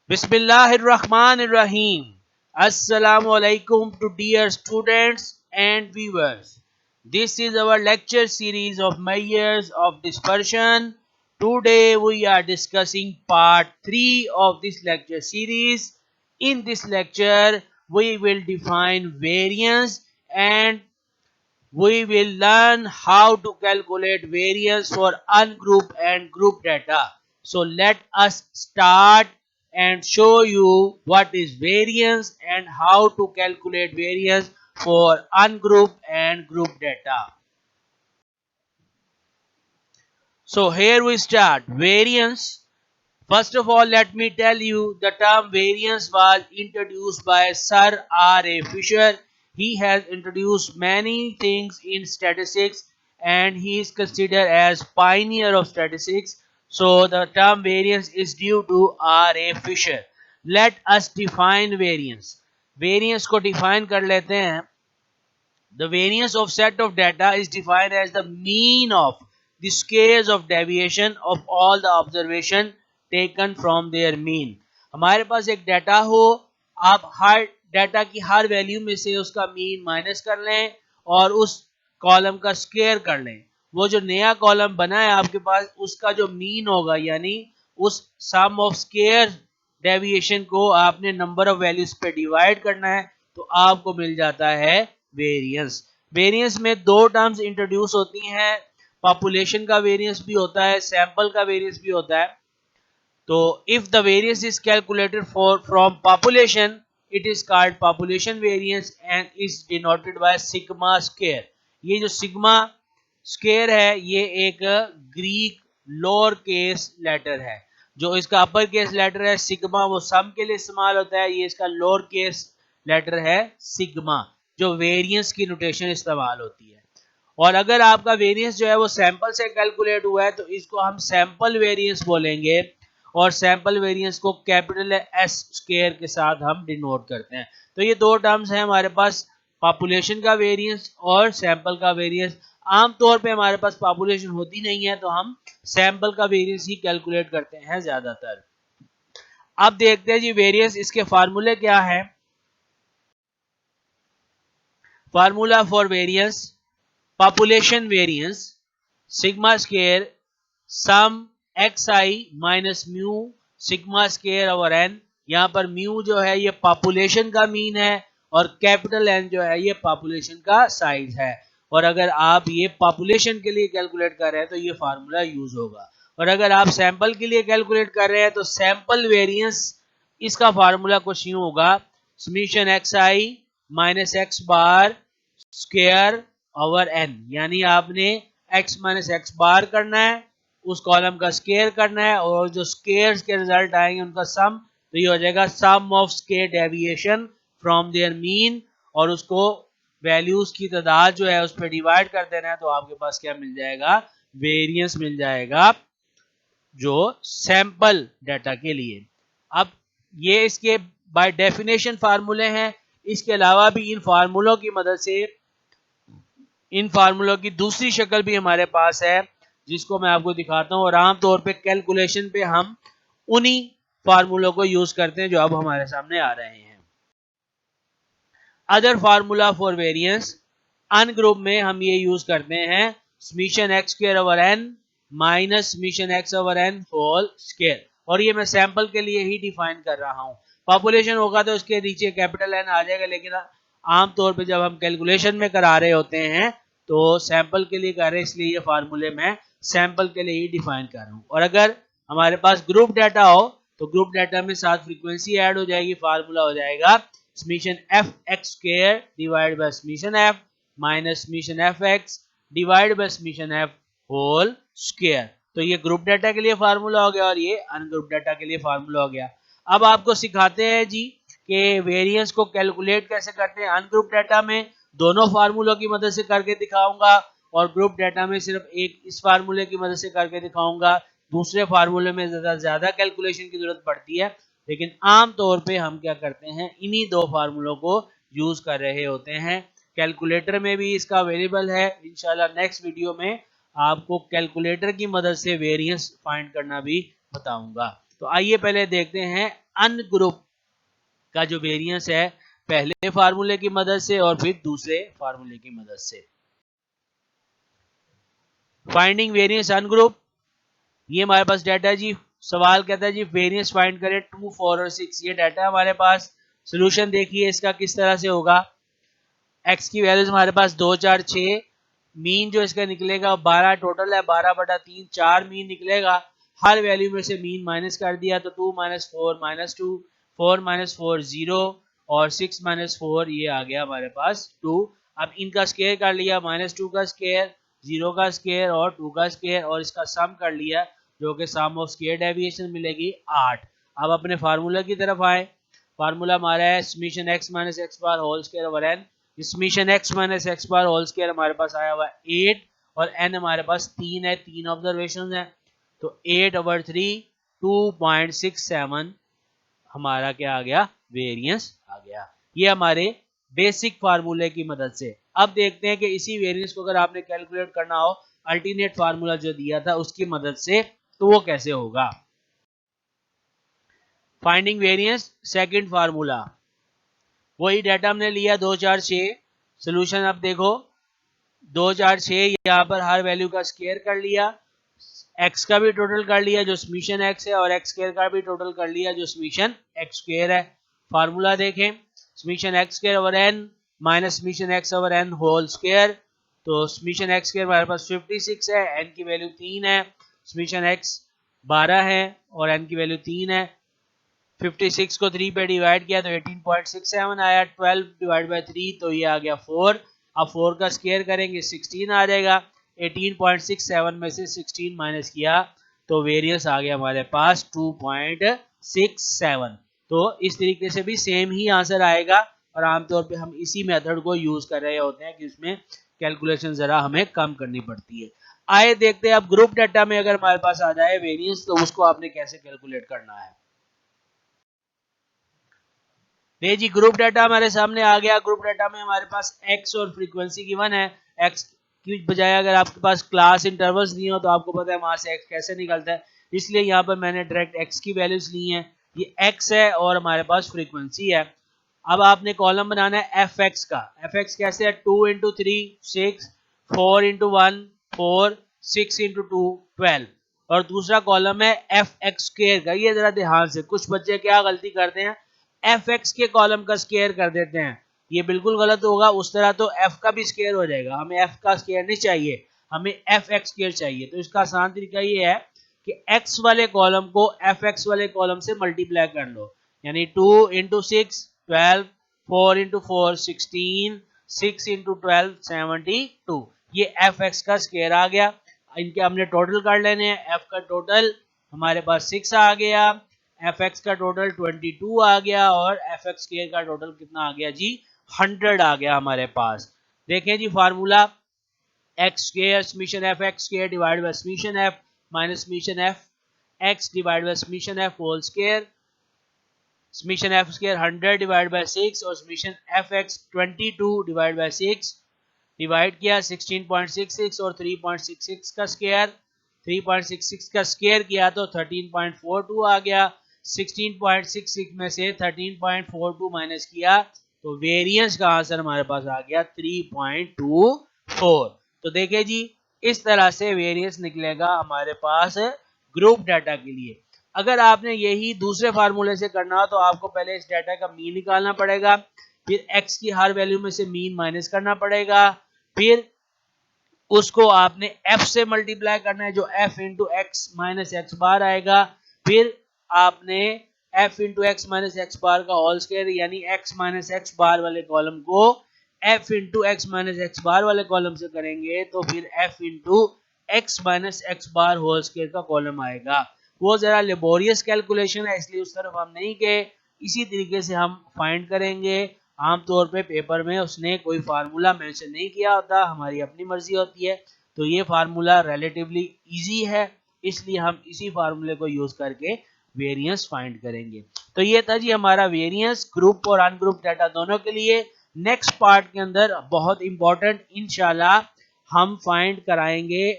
Bismillahirrahmanirrahim. Assalamu alaikum to dear students and viewers. This is our lecture series of measures of dispersion. Today we are discussing part 3 of this lecture series. In this lecture, we will define variance and we will learn how to calculate variance for ungroup and group data. So let us start and show you what is variance and how to calculate variance for ungroup and group data. So here we start. Variance. First of all, let me tell you the term variance was introduced by Sir R.A. Fisher. He has introduced many things in statistics and he is considered as pioneer of statistics. So the term variance is due to R.A. Fisher. Let us define variance. Variance को define कर लेते हैं. The variance of set of data is defined as the mean of the scales of deviation of all the observation taken from their mean. हमारे पास एक data हो, आप हर data की हर value में से उसका मीन माइनस कर लें और उस कॉलम का स्क्वायर कर लें. वो जो नया कॉलम बना है आपके पास उसका जो मीन होगा यानी उस सम ऑफ स्क्वायर डेविएशन को आपने नंबर ऑफ वैल्यूज पे डिवाइड करना है तो आपको मिल जाता है वेरिएंस. वेरिएंस में दो टर्म्स इंट्रोड्यूस होती हैं. पॉपुलेशन का वेरिएंस भी होता है, सैंपल का वेरिएंस भी होता है. तो if the variance is calculated for from population it is called population variance and is denoted by sigma square. ये जो सिग्मा स्क्वायर है ये एक ग्रीक लोअर केस लेटर है. जो इसका अपर केस लेटर है सिग्मा वो सम के लिए इस्तेमाल होता है. ये इसका लोअर केस लेटर है सिग्मा जो वेरिएंस की नोटेशन इस्तेमाल होती है. और अगर आपका वेरिएंस जो है वो सैंपल से कैलकुलेट हुआ है तो इसको हम सैंपल वेरिएंस बोलेंगे और सैंपल वेरिएंस को कैपिटल एस स्क्वायर के साथ हम डिनोट करते हैं. तो ये दो टर्म्स हैं हमारे पास, पॉपुलेशन का वेरिएंस और सैंपल का वेरिएंस. आमतौर पे हमारे पास पॉपुलेशन होती नहीं है तो हम सैंपल का वेरिएंस ही कैलकुलेट करते हैं ज्यादातर. अब देखते हैं जी वेरिएंस, इसके फार्मूले क्या है. Formula for variance, population variance sigma square sum xi minus mu sigma square over n. यहाँ पर म्यू जो है ये पॉपुलेशन का मीन है और कैपिटल N जो है ये पॉपुलेशन का साइज है. और अगर आप ये पॉपुलेशन के लिए कैलकुलेट कर रहे हैं तो ये फार्मूला यूज होगा. और अगर आप सैंपल के लिए कैलकुलेट कर रहे हैं तो सैंपल वेरिएंस इसका फार्मूला कुछ यूं होगा, summation xi minus x bar square over n. यानी आपने x माइनस x बार करना है, उस कॉलम का स्क्वायर करना है और जो स्क्वायर्स के रिजल्ट आएंगे उनका सम. तो ये हो जाएगा sum of square deviation from their mean और उसको वैल्यूज की तादाद जो है उस पर डिवाइड कर देना है तो आपके पास क्या मिल जाएगा, वेरिएंस मिल जाएगा जो सैंपल डाटा के लिए. अब ये इसके बाय डेफिनेशन फार्मूले हैं. इसके अलावा भी इन फार्मूलों की मदद से इन फार्मूलों की दूसरी शक्ल भी हमारे पास है जिसको मैं आपको दिखाता हूं. और आमतौर पे कैलकुलेशन पे हम उन्हीं फार्मूलों को यूज करते हैं जो अब हमारे सामने आ रहे हैं. Other formula for variance ungroup में हम ये यूज करते हैं summation x square over n minus summation x over n whole square. और ये मैं सैंपल के लिए ही डिफाइन कर रहा हूं. पॉपुलेशन होगा तो उसके नीचे कैपिटल N आ जाएगा, लेकिन आमतौर पे जब हम कैलकुलेशन में करा रहे होते हैं तो सैंपल के लिए कर रहे हैं, इसलिए ये फार्मूले मैं सैंपल के लिए ही डिफाइन कर रहा हूं. और अगर हमारे पास ग्रुप डाटा हो तो ग्रुप डाटा में साथ फ्रीक्वेंसी ऐड हो जाएगी. फार्मूला हो जाएगा summation F X square divide by summation F minus summation F X divide by summation F whole square. तो ये ग्रुप डाटा के लिए फार्मूला हो गया और ये अनग्रुप डाटा के लिए फार्मूला हो गया. अब आपको सिखाते हैं जी कि वेरिएंस को कैलकुलेट कैसे करते हैं. अनग्रुप डाटा में दोनों फार्मूलों की मदद से करके दिखाऊंगा और ग्रुप डाटा में सिर्फ एक इस फार्मूले की मदद से करके दिखाऊंगा. दूसरे फार्मूले में ज्यादा कैलकुलेशन की जरूरत पड़ती है, लेकिन आम तौर पे हम क्या करते हैं इन्हीं दो फार्मूलों को यूज कर रहे होते हैं. कैलकुलेटर में भी इसका अवेलेबल है. इंशाल्लाह नेक्स्ट वीडियो में आपको कैलकुलेटर की मदद से वेरिएंस फाइंड करना भी बताऊंगा. तो आइए पहले देखते हैं अनग्रुप का जो वेरिएंस है पहले फार्मूले की मदद से और फिर दूसरे फार्मूले की मदद से। फाइंडिंग वेरिएंस अनग्रुप, ये हमारे पास डाटा है जी। सवाल कहता है जी वेरिएंस फाइंड करें 2, 4 और 6। ये डाटा है हमारे पास। सोल्यूशन देखिए इसका किस तरह से होगा। एक्स की वैल्यूज हमारे पास 2, 4, 6, मीन जो इसका निकलेगा 12 टोटल है, 12/3 4 मीन निकलेगा। हर वैल्यू में से मीन माइनस कर दिया तो 2 - 4 -2, 4 - 4 0 और 6 - 4 ये आ गया हमारे पास 2। अब इनका स्केयर कर लिया, -2 का स्केयर, 0 का स्केयर और 2 का स्केयर और इसका सम कर लिया जो कि सम ऑफ स्केयर डेविएशन मिलेगी 8। अब अपने फार्मूला की तरफ आए। फार्मूला हमारा है summation x - x bar whole square over n। Summation x - x bar whole square हमारे पास आया हुआ 8 और n हमारे पास 3 है, 3 ऑब्जर्वेशन है तो 8/3 2.67 हमारा क्या आ गया, वेरिएंस आ गया। ये हमारे बेसिक फार्मूले की मदद से। अब देखते हैं कि इसी वेरिएंस को अगर आपने कैलकुलेट करना हो अल्टरनेट फार्मूला जो दिया था उसकी मदद से तो वो कैसे होगा। फाइंडिंग वेरिएंस सेकंड फार्मूला, वही डाटा हमने लिया 2, 4, 6। सोल्यूशन अब देखो 2, 4, 6 यहाँ पर हर वैल्यू का स्क्वायर कर लिया, x का भी टोटल कर लिया जो समीशन x है और x स्क्वायर का भी टोटल कर लिया जो समीशन x स्क्वायर है। फार्मूला देखें summation x square over n minus summation x over n whole square. तो समीशन x स्क्वायर हमारे पास 56 है, n की वैल्यू 3 है, समीशन x 12 है और n की वैल्यू 3 है। 56 को 3 पे डिवाइड किया तो 18.67 आया, 12/3 तो ये आ गया 4। अब 4 का स्क्वायर करेंगे 16 आ जाएगा, 18.67 में से 16 माइनस किया तो वेरिएंस आ गया हमारे पास 2.67। तो इस तरीके से भी सेम ही आंसर आएगा और आमतौर पे हम इसी मेथड को यूज कर रहे होते हैं कि उसमें कैलकुलेशन जरा हमें कम करनी पड़ती है। आइए देखते हैं अब ग्रुप डाटा में अगर हमारे पास आ जाए वेरिएंस तो उसको आपने कैसे कैलकुलेट करना है। देखिए जी ग्रुप डाटा हमारे सामने आ गया। ग्रुप डाटा में हमारे पास x और फ्रीक्वेंसी गिवन है। x की बजाय अगर आपके पास क्लास इंटरवल्स दिए हो तो आपको पता है वहां से x कैसे निकलता है, इसलिए यहाँ पर मैंने डायरेक्ट x की वैल्यूज ली हैं। ये x है और हमारे पास फ्रीक्वेंसी है। अब आपने कॉलम बनाना है fx का। fx कैसे है, 2 × 3 6, 4 × 1 4, 6 × 2 12 और दूसरा कॉलम है fx स्क्वायर का। ये जरा ध्यान से, कुछ बच्चे क्या गलती करते हैं fx के कॉलम का स्क्वायर कर देते हैं, ये बिल्कुल गलत होगा। उस तरह तो f का भी स्क्वायर हो जाएगा, हमें f का स्क्वायर नहीं चाहिए, हमें fx स्क्वायर चाहिए। तो इसका आसान तरीका ये है कि x वाले कॉलम को fx वाले कॉलम से मल्टीप्लाई कर लो, यानी 2 × 6 12, 4 × 4 16, 6 × 12 72, ये fx का स्क्वायर आ गया। इनके हमने टोटल कर लेने हैं। f का टोटल हमारे पास 6 आ गया, fx का टोटल 22 आ गया और fx स्क्वायर का टोटल कितना आ गया जी, 100 आ गया हमारे पास। देखें जी formula x square summation fx square divide by summation f minus summation f x divide by summation f whole square, summation f square 100 divide by 6 और summation fx 22 divide by 6 divide किया 16.66 और 3.66 का स्क्वायर, 3.66 का square किया तो 13.42 आ गया। 16.66 में से 13.42 माइनस किया तो वेरिएंस का आंसर हमारे पास आ गया 3.24। तो देखिए जी इस तरह से वेरिएंस निकलेगा हमारे पास ग्रुप डाटा के लिए। अगर आपने यही दूसरे फार्मूले से करना हो तो आपको पहले इस डाटा का मीन निकालना पड़ेगा, फिर x की हर वैल्यू में से मीन माइनस करना पड़ेगा, फिर उसको आपने f से मल्टीप्लाई करना है जो f into x minus x bar आएगा, फिर आपने f into x minus x bar का होल स्क्वायर यानी x माइनस एक्स बार वाले कॉलम को f into x minus x bar वाले कॉलम से करेंगे तो फिर f into x minus x bar whole square का कॉलम आएगा। वो जरा लेबोरियस कैलकुलेशन है इसलिए उस तरफ हम नहीं गए, इसी तरीके से हम फाइंड करेंगे। आमतौर पे पेपर में उसने कोई फार्मूला मेंशन नहीं किया होता, हमारी अपनी मर्जी होती है। तो ये फार्मूला रिलेटिवली इजी है इसलिए हम इसी फार्मूले को यूज करके वेरिएंस फाइंड करेंगे। तो ये था जी हमारा वेरिएंस ग्रुप और अनग्रुप डाटा दोनों के लिए। नेक्स्ट पार्ट के अंदर बहुत इंपॉर्टेंट इंशाल्लाह हम फाइंड कराएंगे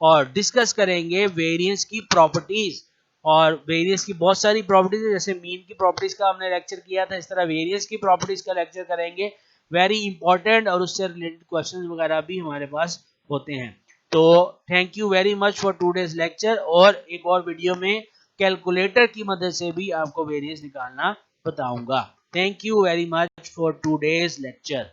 और डिस्कस करेंगे वेरिएंस की प्रॉपर्टीज। और वेरियंस की बहुत सारी प्रॉपर्टीज है, जैसे मीन की प्रॉपर्टीज का हमने लेक्चर किया था, इस तरह वेरियंस की प्रॉपर्टीज का लेक्चर करेंगे, वेरी इंपॉर्टेंट, और उससे रिलेटेड क्वेश्चंस वगैरह भी हमारे पास होते हैं। तो thank you very much for today's lecture, और एक और वीडियो में कैलकुलेटर की मदद से भी आपको वेरियंस निकालना बताऊंगा। Thank you very much for today's lecture.